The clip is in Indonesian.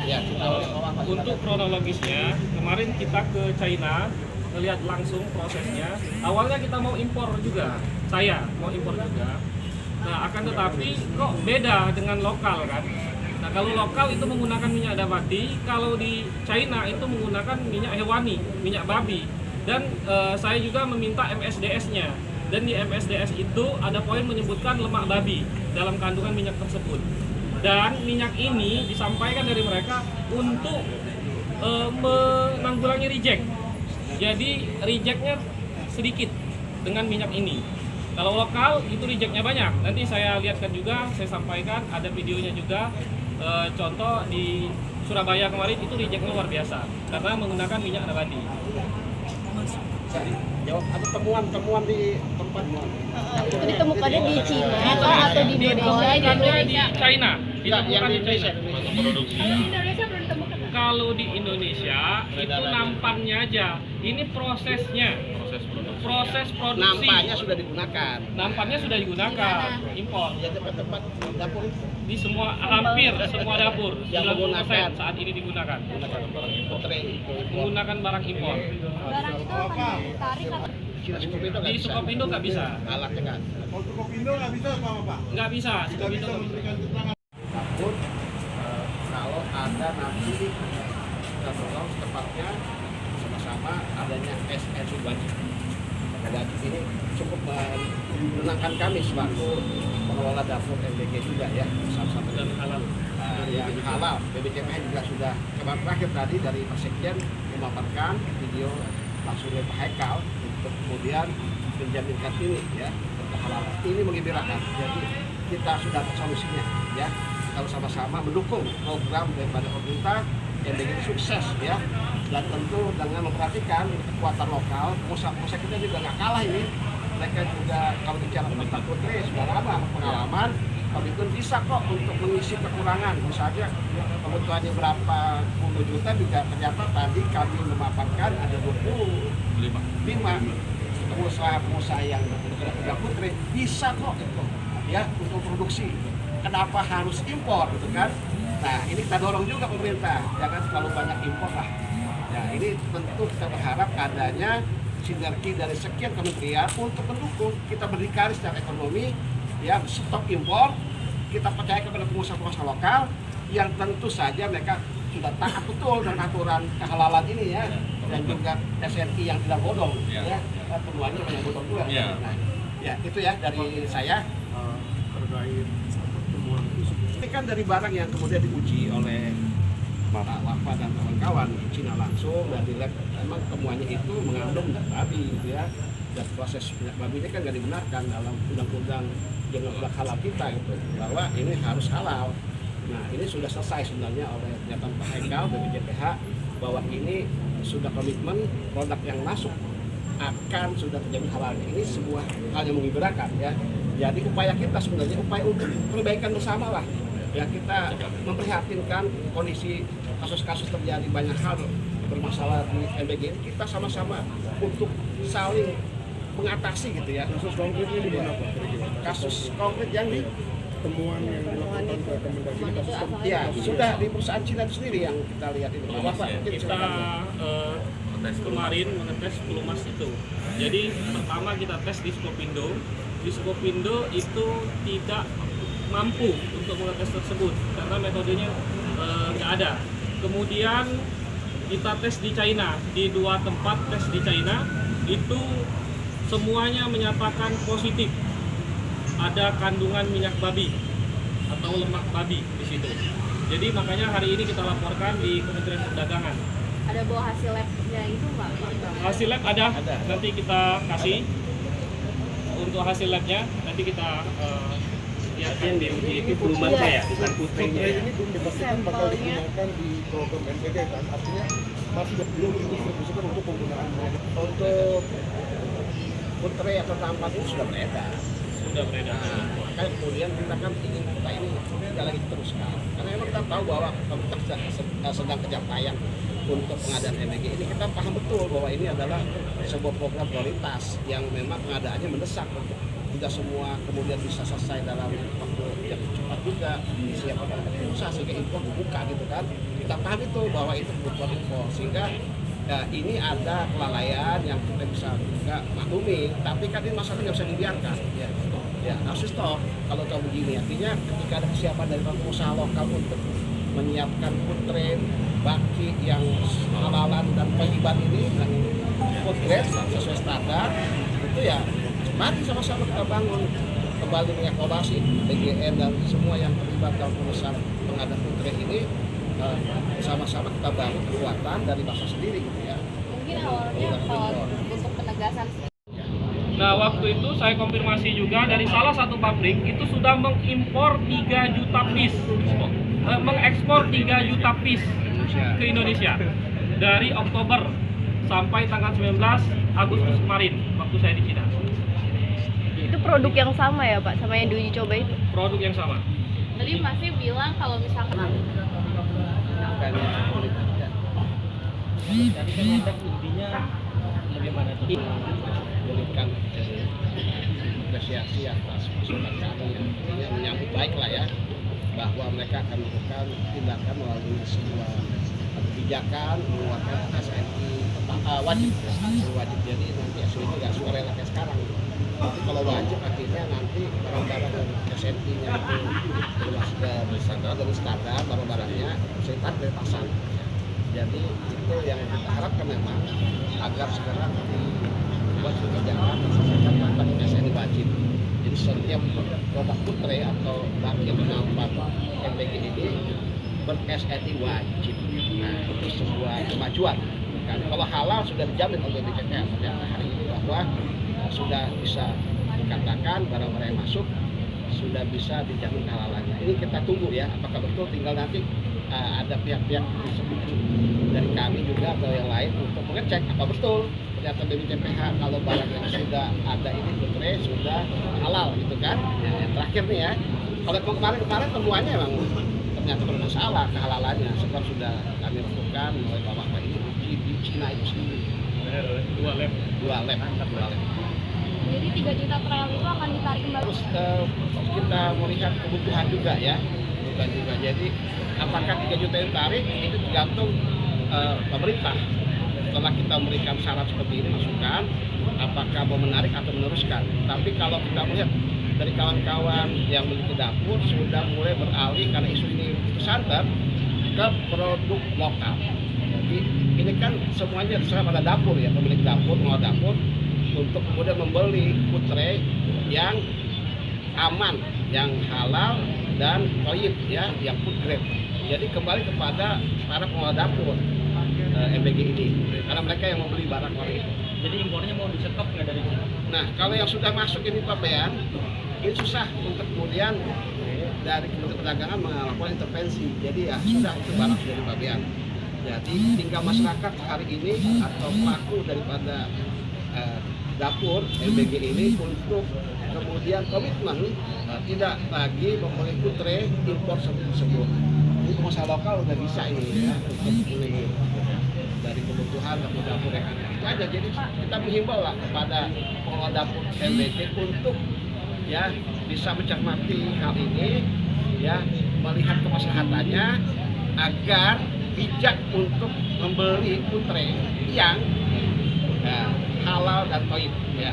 Ya, Untuk kronologisnya, kemarin kita ke China, melihat langsung prosesnya. Awalnya kita mau impor juga, saya mau impor juga. Nah, akan tetapi kok beda dengan lokal kan? Nah, kalau lokal itu menggunakan minyak nabati, kalau di China itu menggunakan minyak hewani, minyak babi. Dan saya juga meminta MSDS-nya. Dan di MSDS itu ada poin menyebutkan lemak babi dalam kandungan minyak tersebut. Dan minyak ini disampaikan dari mereka untuk menanggulangi reject. Jadi rejectnya sedikit dengan minyak ini. Kalau lokal itu rejectnya banyak. Nanti saya lihatkan juga, saya sampaikan ada videonya juga. Contoh di Surabaya kemarin itu rejectnya luar biasa karena menggunakan minyak nabati. Jawab, ada temuan di tempat Itu ditemukannya di Cina atau di Indonesia? Di China, ditemukan di China. Indonesia belum ditemukan. Kalau di Indonesia itu nampaknya aja, ini prosesnya, proses produksi. nampaknya sudah digunakan. Nampaknya sudah digunakan, impor Ya, tempat dapur di semua, hampir semua dapur, Yang 90% saat ini digunakan, menggunakan barang impor. Barang itu akan ditarik atau Di Sukopindo nggak bisa, Alatnya kan. Untuk Kopindo nggak bisa apa? nggak bisa, Tidak Sukopindo bisa nggak bisa. memberikan keterangan. Takut kalau ada nanti kita tolong tepatnya sama-sama adanya SNU wajib. Jadi ini cukup menenangkan kami selaku pengelola dapur MBG juga ya, sama-sama Dan halal. yang halal. BBCPN juga sudah kemarin terakhir tadi dari Pak Sekjen memaparkan video langsung dari Pak Haikal untuk kemudian menjaminkan ini ya kehalalan. Ini mengembirakan. Jadi kita sudah ada solusinya ya. Kita sama-sama mendukung program daripada pemerintah MBG sukses ya. Dan tentu dengan memperhatikan kekuatan lokal, pengusaha-pengusaha kita juga nggak kalah ini. Mereka juga kalau bicara tentang Pak Putri sudah lama pengalaman. Komitmen bisa kok untuk mengisi kekurangan. Misalnya kebutuhannya berapa puluh juta juga ternyata tadi kami memaparkan ada 25 pengusaha-pengusaha yang bergerak Putri bisa kok itu ya untuk produksi. Kenapa harus impor gitu kan? Nah ini kita dorong juga pemerintah, jangan terlalu banyak impor lah. Ya ini tentu kita berharap adanya sinergi dari sekian kementerian untuk mendukung kita berdikari secara ekonomi ya, stop impor, kita percaya kepada pengusaha-pengusaha lokal yang tentu saja mereka sudah taat betul dengan aturan kehalalan ini ya, dan juga SNI yang tidak bodong ya, temuannya banyak bodong juga. Nah, ya itu ya dari saya terkait temuan itu. Ini kan dari barang yang kemudian diuji oleh Pak Wafa dan kawan-kawan di Cina langsung dan di lab, memang temuannya itu mengandung minyak babi gitu ya. Dan proses minyak babi ini kan nggak dibenarkan dalam undang-undang yang halal kita gitu, bahwa ini harus halal. Nah ini sudah selesai sebenarnya oleh pernyataan Pak Haikal dari BPJPH bahwa ini sudah komitmen produk yang masuk akan sudah terjamin halalnya. Ini sebuah hal yang menggembirakan ya. Jadi upaya kita sebenarnya upaya untuk perbaikan bersama lah. Ya kita memprihatinkan kondisi kasus-kasus terjadi banyak hal bermasalah di MBG ini, kita sama-sama untuk saling mengatasi gitu ya. Kasus konkretnya di mana Pak? Kasus konkret yang di Temuan yang dilakukan rekomendasi kasus ya sudah di perusahaan Cina itu sendiri yang kita lihat itu. Bapak mungkin Kita silakan. kemarin mengetes pelumas itu. Jadi pertama kita tes di Sukopindo. Di Sukopindo itu tidak mampu untuk mengetes tersebut karena metodenya nggak ada. Kemudian kita tes di China, di 2 tempat tes di China itu semuanya menyatakan positif ada kandungan minyak babi atau lemak babi di situ. Jadi makanya hari ini kita laporkan di Kementerian Perdagangan. ada bawa hasil labnya itu nggak? Hasil lab ada. Nanti kita kasih untuk hasil labnya. Nanti kita lihatkan di uji Itu pelumas ya, bukan putrenya ya. ini belum dipastikan bakal digunakan di program NPG kan, artinya masih belum didistribusikan untuk penggunaan Untuk putre atau tampan ini sudah beredar. sudah beredar. Makanya kemudian kita kan ingin kita ini tidak lagi teruskan. Karena memang kita tahu bahwa pemerintah sedang kejam tayang untuk pengadaan MBG ini. Kita paham betul bahwa ini adalah sebuah program prioritas yang memang pengadaannya mendesak untuk tidak semua kemudian bisa selesai dalam waktu yang cepat juga disiapkan oleh pengusaha sehingga impor dibuka gitu kan. kita paham itu bahwa itu kebutuhan impor, sehingga ya, ini ada kelalaian yang kita bisa juga maklumi, tapi kan ini masalah nggak bisa dibiarkan. Ya harus stop kalau tahu begini. Artinya ketika ada kesiapan dari pengusaha lokal untuk menyiapkan food train, baki yang halalan dan toyiban ini dan food grade sesuai standar, itu ya mari sama-sama kita bangun kembali mengevaluasi PGN dan semua yang terlibat dalam urusan pengadaan food train ini. Sama-sama kita bangun kekuatan dari bangsa sendiri gitu ya. Mungkin awalnya kalau untuk penegasan. Nah, waktu itu saya konfirmasi juga dari salah satu pabrik itu sudah mengimpor 3 juta piece, mengekspor 3 juta piece ke Indonesia dari Oktober sampai tanggal 19 Agustus kemarin waktu saya di Cina. Itu produk yang sama ya Pak, sama yang diuji coba itu? Produk yang sama. Tadi masih bilang kalau misalkan Tadi kan ada intinya bagaimana tuh? Berikan apresiasi atas masukan kami yang menyambut baik lah ya, bahwa mereka akan melakukan tindakan melalui sebuah kebijakan mengeluarkan SNI wajib. Jadi nanti SNI itu nggak suka rela kayak sekarang. Tapi kalau wajib artinya nanti barang-barang SNI-nya itu dari standar barang-barangnya sekitar dari pasar. Jadi itu yang kita harapkan memang agar sekarang dibuat kebijakan sesuai dengan SNI wajib. Jadi setiap produk putre atau baki yang menampak MBG ini ber-SNI wajib. Nah itu sebuah kemajuan. Kan? Kalau halal sudah dijamin oleh BCPH pada hari ini bahwa sudah bisa dikatakan barang-barang yang masuk sudah bisa dijamin kehalalannya. Ini kita tunggu ya, apakah betul, tinggal nanti ada pihak-pihak dari kami juga atau yang lain untuk mengecek apa betul ternyata BPJPH kalau barang yang sudah ada ini putre sudah halal gitu kan. Ya, yang terakhir nih ya, kalau kemarin temuannya memang ternyata bermasalah kehalalannya, sebab sudah kami lakukan mulai bawah ini uji di Cina itu sendiri. 2 lab. jadi 3 juta trial itu akan ditarik kembali. Terus kita melihat kebutuhan juga ya, bukan juga. Jadi apakah 3 juta yang tarik itu tergantung pemerintah. Setelah kita memberikan syarat seperti ini masukan, apakah mau menarik atau meneruskan. Tapi kalau kita melihat dari kawan-kawan yang memiliki dapur sudah mulai beralih karena isu ini itu santer ke produk lokal. Jadi ini kan semuanya terserah pada dapur ya, pemilik dapur, pengelola dapur untuk kemudian membeli putre yang aman, yang halal dan toyib ya, yang food grade. Jadi kembali kepada para pengelola dapur MBG ini, karena mereka yang membeli barang orang itu. Jadi impornya mau disetop nggak dari sini? Nah kalau yang sudah masuk ini Pak Bean, ini susah untuk kemudian dari Kementerian Perdagangan melakukan intervensi. Jadi ya sudah, itu barang dari Pak Bean. Jadi tinggal masyarakat hari ini atau pelaku daripada dapur MBG ini untuk kemudian komitmen tidak lagi membeli putre impor tersebut. Ini pengusaha lokal udah bisa ini ya untuk beli dari kebutuhan dapur-dapur yang ada. Itu aja. Jadi kita menghimbau lah kepada pengelola dapur MBG untuk ya bisa mencermati hal ini ya, melihat kemaslahatannya agar bijak untuk membeli putre yang halal dan toib ya.